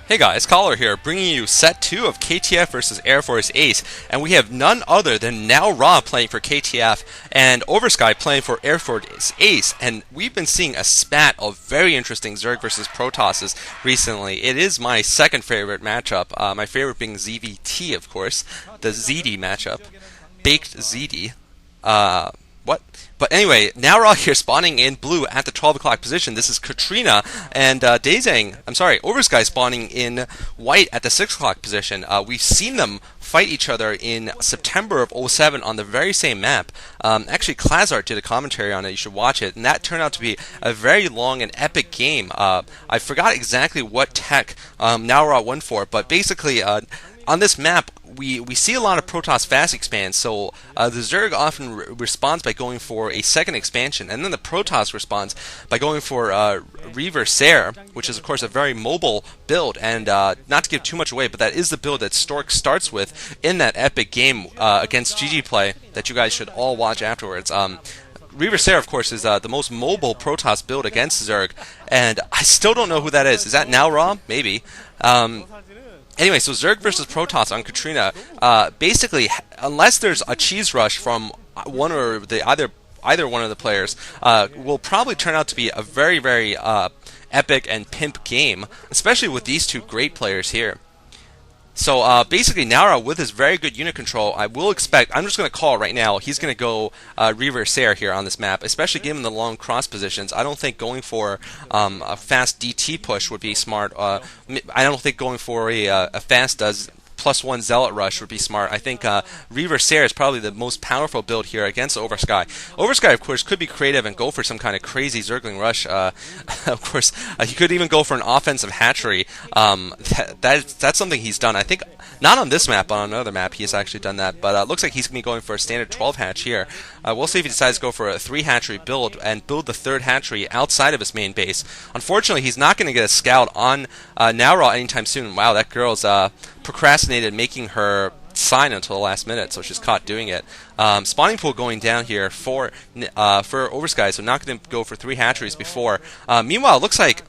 Hey guys, Caller here, bringing you set 2 of KTF versus Air Force Ace, and we have none other than Now Raw playing for KTF and Oversky playing for Air Force Ace, and we've been seeing a spat of very interesting Zerg versus Protosses recently. It is my second favorite matchup, my favorite being ZVT, of course, the ZD matchup, Baked ZD. What? But anyway, Now Raw here spawning in blue at the 12 o'clock position. This is Katrina and Oversky spawning in white at the 6 o'clock position. We've seen them fight each other in September of '07 on the very same map. Actually, Klazart did a commentary on it. You should watch it. And that turned out to be a very long and epic game. I forgot exactly what tech Now Raw went for, but basically on this map, we see a lot of Protoss fast expands, so the Zerg often responds by going for a second expansion, and then the Protoss responds by going for Reaver Sair, which is of course a very mobile build, and not to give too much away, but that is the build that Stork starts with in that epic game against GG Play that you guys should all watch afterwards. Reaver Sair, of course, is the most mobile Protoss build against Zerg, and I still don't know who that is. Is that Now Raw? Maybe. Anyway, so Zerg versus Protoss on Katrina. Basically, unless there's a cheese rush from one or the either one of the players, will probably turn out to be a very, very epic and pimp game, especially with these two great players here. So basically, Now Raw with his very good unit control, I will expect. I'm just going to call it right now. He's going to go Reaver Sair here on this map, especially given the long cross positions. I don't think going for a fast DT push would be smart. I don't think going for a fast +1 Zealot Rush would be smart. I think Reaver Sair is probably the most powerful build here against Oversky. Oversky, of course, could be creative and go for some kind of crazy Zergling Rush. Of course, he could even go for an offensive hatchery. That's something he's done. I think not on this map, but on another map he's actually done that. But it looks like he's going to be going for a standard 12 hatch here. We'll see if he decides to go for a 3 hatchery build and build the 3rd hatchery outside of his main base. Unfortunately, he's not going to get a scout on Now Raw anytime soon. Wow, that girl's procrastinated making her sign until the last minute, so she's caught doing it. Spawning pool going down here for Oversky, so not going to go for 3 hatcheries before. Meanwhile, it looks like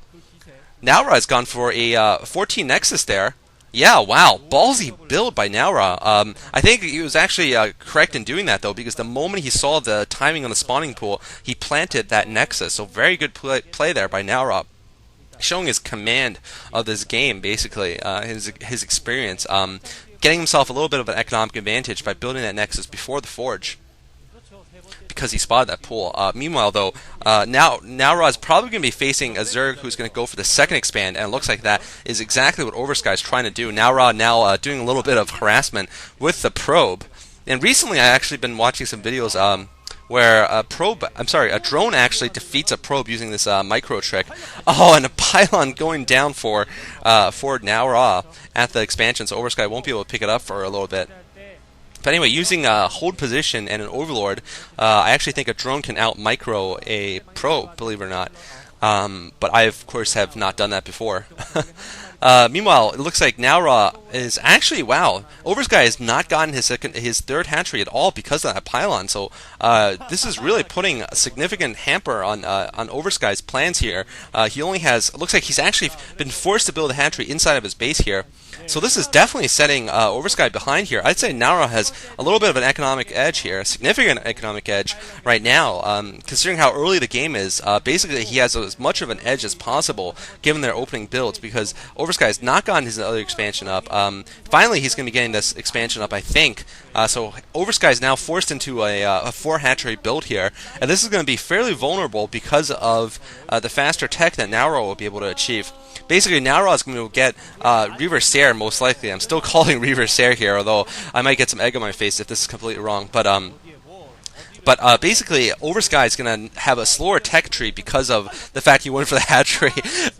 Now Raw has gone for a 14 Nexus there. Yeah, wow, ballsy build by Now Raw. I think he was actually correct in doing that, though, because the moment he saw the timing on the spawning pool, he planted that Nexus, so very good play there by Now Raw. Showing his command of this game, basically, his experience, getting himself a little bit of an economic advantage by building that Nexus before the Forge, because he spotted that pool. Meanwhile, though, now Raw is probably going to be facing a Zerg who's going to go for the second expand, and it looks like that is exactly what Oversky is trying to do. Now Raw doing a little bit of harassment with the probe, and recently I actually been watching some videos where a drone actually defeats a probe using this micro trick. Oh, and a pylon going down for Now Raw at the expansion, so Oversky won't be able to pick it up for a little bit. But anyway, using a hold position and an Overlord, I actually think a drone can out-micro a probe, believe it or not. But I, of course, have not done that before. Meanwhile, it looks like Now Raw is actually, wow, Oversky has not gotten his 3rd hatchery at all because of that pylon. So this is really putting a significant hamper on Oversky's plans here. He only has, it looks like he's actually been forced to build a hatchery inside of his base here. So this is definitely setting Oversky behind here. I'd say Now Raw has a little bit of an economic edge here, a significant economic edge right now, considering how early the game is. Basically, he has as much of an edge as possible given their opening builds, because Oversky has not gotten his other expansion up. Finally, he's going to be getting this expansion up, I think. So Oversky is now forced into a 4 hatchery build here, and this is going to be fairly vulnerable because of the faster tech that Now Raw will be able to achieve. Basically, Now Raw is going to get Reaver Sair, most likely. I'm still calling Reaver Sair here, although I might get some egg on my face if this is completely wrong. But basically, Oversky is going to have a slower tech tree because of the fact he went for the hatchery,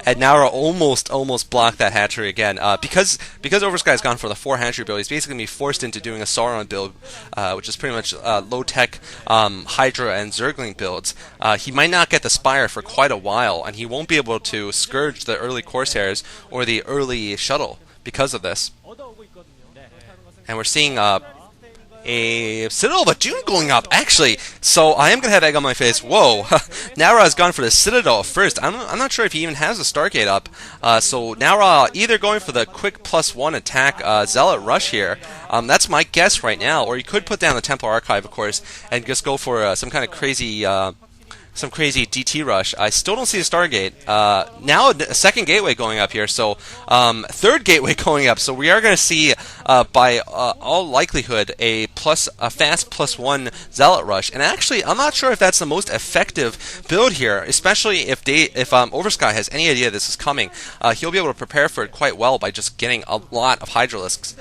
and Now Raw almost blocked that hatchery again. Because Oversky has gone for the 4 hatchery build, he's basically going to be forced into doing a Sauron build, which is pretty much low-tech Hydra and Zergling builds. He might not get the Spire for quite a while, and he won't be able to scourge the early Corsairs or the early Shuttle because of this. And we're seeing a Citadel Bajoon going up, actually. So I am going to have egg on my face. Whoa. Naura has gone for the Citadel first. I'm not sure if he even has a Stargate up. So Naura either going for the quick +1 attack Zealot Rush here. That's my guess right now. Or you could put down the Templar Archive, of course, and just go for some kind of crazy... some crazy DT rush. I still don't see a Stargate. Now a second gateway going up here, so third gateway going up. So we are going to see, by all likelihood, a fast +1 Zealot rush. And actually, I'm not sure if that's the most effective build here, especially if Oversky has any idea this is coming. He'll be able to prepare for it quite well by just getting a lot of Hydralisks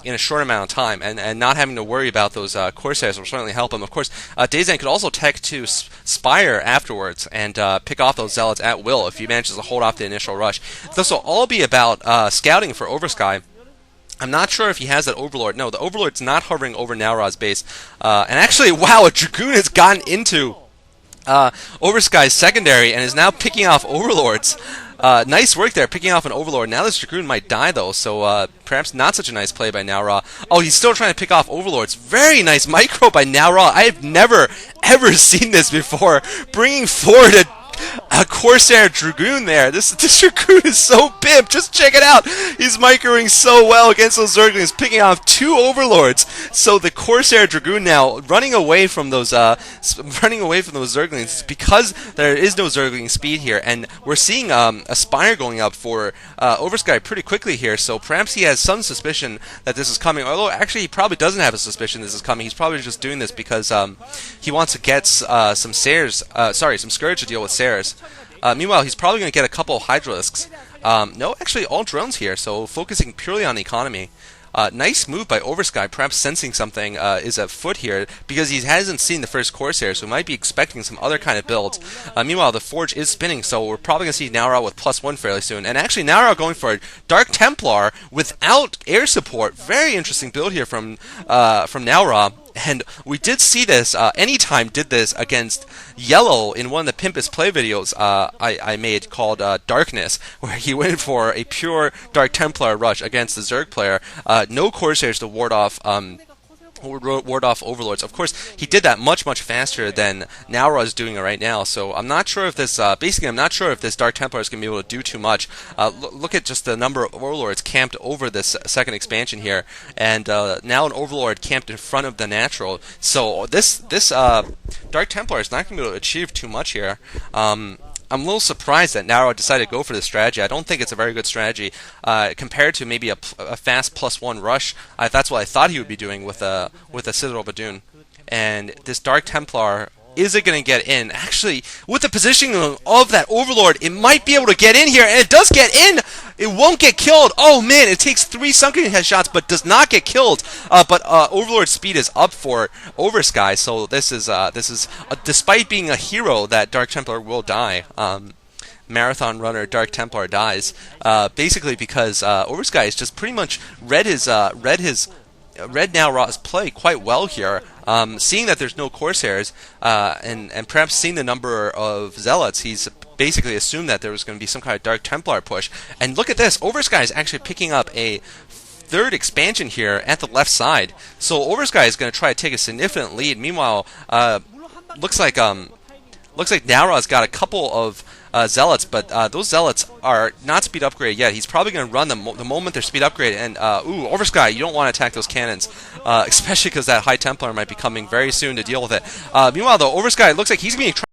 in a short amount of time, and not having to worry about those Corsairs will certainly help him. Of course, Dazan could also tech to Spire afterwards and pick off those Zealots at will if he manages to hold off the initial rush. This will all be about scouting for Oversky. I'm not sure if he has that Overlord. No, the Overlord's not hovering over Naura's base. And actually, wow, a Dragoon has gotten into Oversky's secondary and is now picking off Overlords. Nice work there, picking off an Overlord. Now this Dragoon might die, though, so perhaps not such a nice play by Naura. Oh, he's still trying to pick off Overlords. Very nice micro by Naura. I have never, ever seen this before. Bringing forward a Corsair Dragoon there. This Dragoon is so pimp. Just check it out. He's microing so well against those Zerglings, picking off 2 Overlords. So the Corsair Dragoon now running away from those Zerglings because there is no Zergling speed here, and we're seeing a Spire going up for Oversky pretty quickly here. So perhaps he has some suspicion that this is coming. Although actually he probably doesn't have a suspicion this is coming. He's probably just doing this because he wants to get some Scourge to deal with Sairs. Meanwhile, he's probably going to get a couple of Hydralisks. No, actually, all drones here, so focusing purely on economy. Nice move by Oversky, perhaps sensing something is afoot here, because he hasn't seen the first Corsair, so we might be expecting some other kind of builds. Meanwhile, the Forge is spinning, so we're probably going to see Naura with +1 fairly soon. And actually, Naura going for a Dark Templar without air support. Very interesting build here from Naura. And we did see this, Anytime did this against Yellow in one of the Pimpus play videos I made called Darkness, where he went for a pure Dark Templar rush against the Zerg player. No Corsairs to ward off Overlords. Of course, he did that much faster than Naura is doing it right now. So I'm not sure if this, I'm not sure if this Dark Templar is going to be able to do too much. Look at just the number of Overlords camped over this second expansion here, and now an Overlord camped in front of the Natural. So this Dark Templar is not going to be able to achieve too much here. I'm a little surprised that Naura decided to go for this strategy. I don't think it's a very good strategy compared to maybe a fast +1 rush. That's what I thought he would be doing with a Citadel Bajoon. And this Dark Templar, is it going to get in? Actually, with the positioning of that Overlord, it might be able to get in here, and it does get in! It won't get killed! Oh man, it takes 3 sunken headshots, but does not get killed. But Overlord speed is up for Oversky, so this is despite being a hero, that Dark Templar will die. Marathon runner Dark Templar dies, basically because Oversky has just pretty much read Naura's play quite well here. Seeing that there's no Corsairs, and perhaps seeing the number of Zealots, he's basically assumed that there was going to be some kind of Dark Templar push. And look at this, Oversky is actually picking up a third expansion here at the left side. So Oversky is going to try to take a significant lead. Meanwhile, looks like Naura's got a couple of Zealots, but those Zealots are not speed upgraded yet. He's probably going to run them the moment they're speed upgraded. And Oversky, you don't want to attack those cannons, especially because that High Templar might be coming very soon to deal with it. Meanwhile, though, Oversky looks like he's being